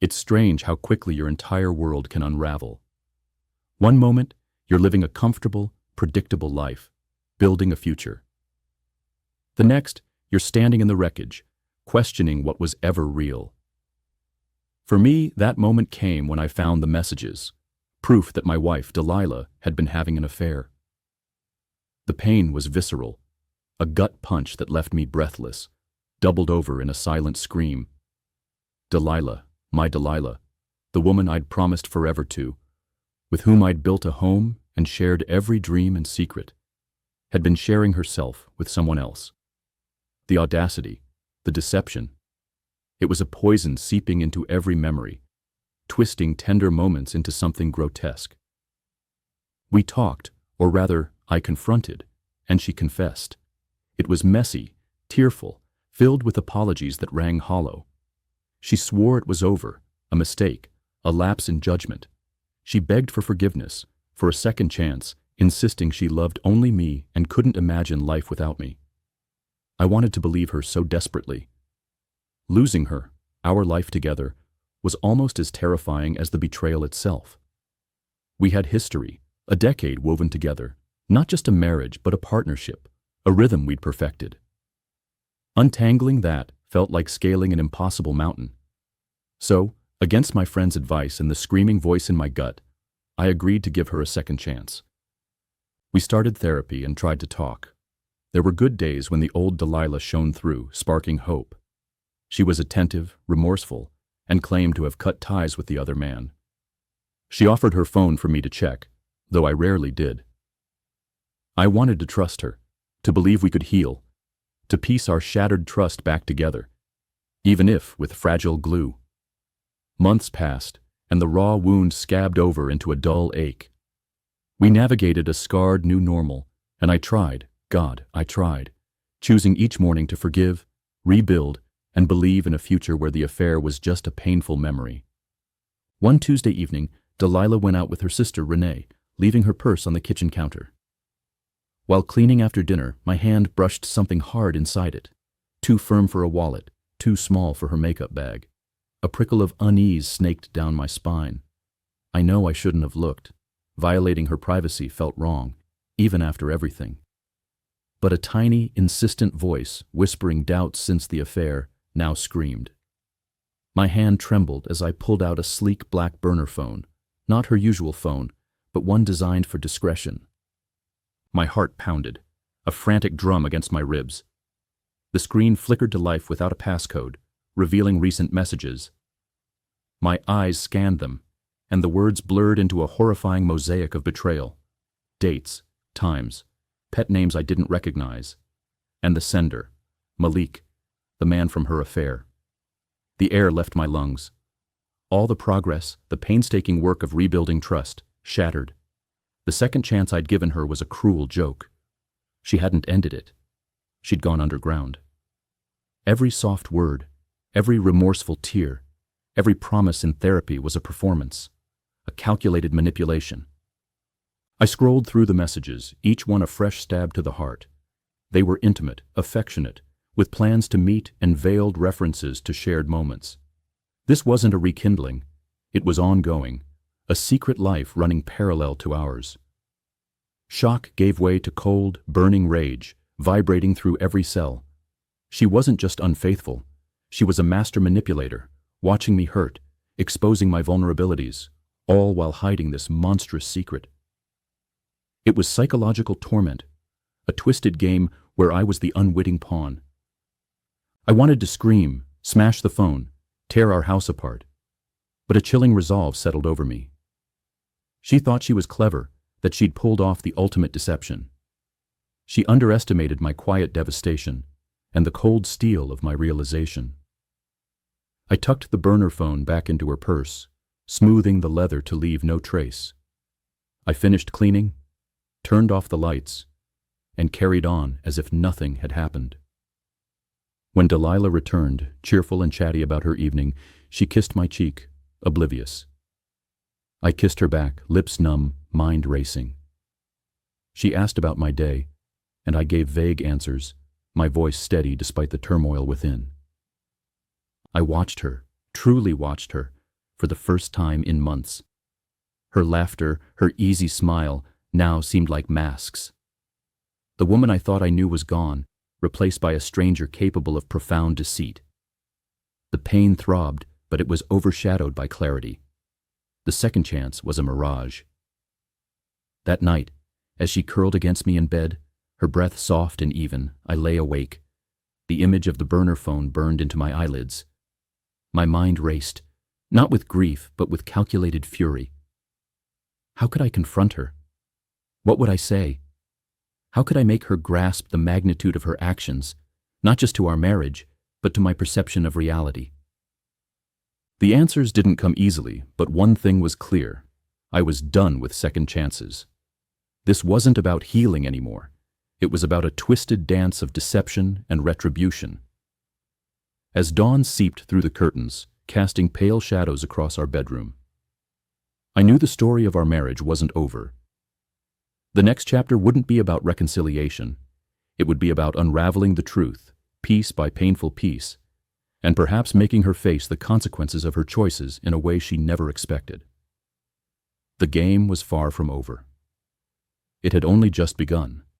It's strange how quickly your entire world can unravel. One moment, you're living a comfortable, predictable life, building a future. The next, you're standing in the wreckage, questioning what was ever real. For me, that moment came when I found the messages, proof that my wife, Delilah, had been having an affair. The pain was visceral, a gut punch that left me breathless, doubled over in a silent scream. Delilah, my Delilah, the woman I'd promised forever to, with whom I'd built a home and shared every dream and secret, had been sharing herself with someone else. The audacity, the deception. It was a poison seeping into every memory, twisting tender moments into something grotesque. We talked, or rather, I confronted, and she confessed. It was messy, tearful, filled with apologies that rang hollow. She swore it was over, a mistake, a lapse in judgment. She begged for forgiveness, for a second chance, insisting she loved only me and couldn't imagine life without me. I wanted to believe her so desperately. Losing her, our life together, was almost as terrifying as the betrayal itself. We had history, a decade woven together, not just a marriage but a partnership, a rhythm we'd perfected. Untangling that felt like scaling an impossible mountain. So, against my friend's advice and the screaming voice in my gut, I agreed to give her a second chance. We started therapy and tried to talk. There were good days when the old Delilah shone through, sparking hope. She was attentive, remorseful, and claimed to have cut ties with the other man. She offered her phone for me to check, though I rarely did. I wanted to trust her, to believe we could heal, to piece our shattered trust back together, even if with fragile glue. Months passed, and the raw wound scabbed over into a dull ache. We navigated a scarred new normal, and I tried, God, I tried, choosing each morning to forgive, rebuild, and believe in a future where the affair was just a painful memory. One Tuesday evening, Delilah went out with her sister Renee, leaving her purse on the kitchen counter. While cleaning after dinner, my hand brushed something hard inside it, too firm for a wallet, too small for her makeup bag. A prickle of unease snaked down my spine. I know I shouldn't have looked. Violating her privacy felt wrong, even after everything. But a tiny, insistent voice, whispering doubts since the affair, now screamed. My hand trembled as I pulled out a sleek black burner phone, not her usual phone, but one designed for discretion. My heart pounded, a frantic drum against my ribs. The screen flickered to life without a passcode, revealing recent messages. My eyes scanned them, and the words blurred into a horrifying mosaic of betrayal. Dates, times, pet names I didn't recognize, and the sender, Malik, the man from her affair. The air left my lungs. All the progress, the painstaking work of rebuilding trust, shattered. The second chance I'd given her was a cruel joke. She hadn't ended it. She'd gone underground. Every soft word, every remorseful tear, every promise in therapy was a performance, a calculated manipulation. I scrolled through the messages, each one a fresh stab to the heart. They were intimate, affectionate, with plans to meet and veiled references to shared moments. This wasn't a rekindling. It was ongoing, a secret life running parallel to ours. Shock gave way to cold, burning rage, vibrating through every cell. She wasn't just unfaithful. She was a master manipulator, watching me hurt, exposing my vulnerabilities, all while hiding this monstrous secret. It was psychological torment, a twisted game where I was the unwitting pawn. I wanted to scream, smash the phone, tear our house apart, but a chilling resolve settled over me. She thought she was clever, that she'd pulled off the ultimate deception. She underestimated my quiet devastation and the cold steel of my realization. I tucked the burner phone back into her purse, smoothing the leather to leave no trace. I finished cleaning, turned off the lights, and carried on as if nothing had happened. When Delilah returned, cheerful and chatty about her evening, she kissed my cheek, oblivious. I kissed her back, lips numb, mind racing. She asked about my day, and I gave vague answers, my voice steady despite the turmoil within. I watched her, truly watched her, for the first time in months. Her laughter, her easy smile, now seemed like masks. The woman I thought I knew was gone, replaced by a stranger capable of profound deceit. The pain throbbed, but it was overshadowed by clarity. The second chance was a mirage. That night, as she curled against me in bed, her breath soft and even, I lay awake. The image of the burner phone burned into my eyelids. My mind raced, not with grief, but with calculated fury. How could I confront her? What would I say? How could I make her grasp the magnitude of her actions, not just to our marriage, but to my perception of reality? The answers didn't come easily, but one thing was clear. I was done with second chances. This wasn't about healing anymore. It was about a twisted dance of deception and retribution. As dawn seeped through the curtains, casting pale shadows across our bedroom, I knew the story of our marriage wasn't over. The next chapter wouldn't be about reconciliation. It would be about unraveling the truth, piece by painful piece, and perhaps making her face the consequences of her choices in a way she never expected. The game was far from over. It had only just begun.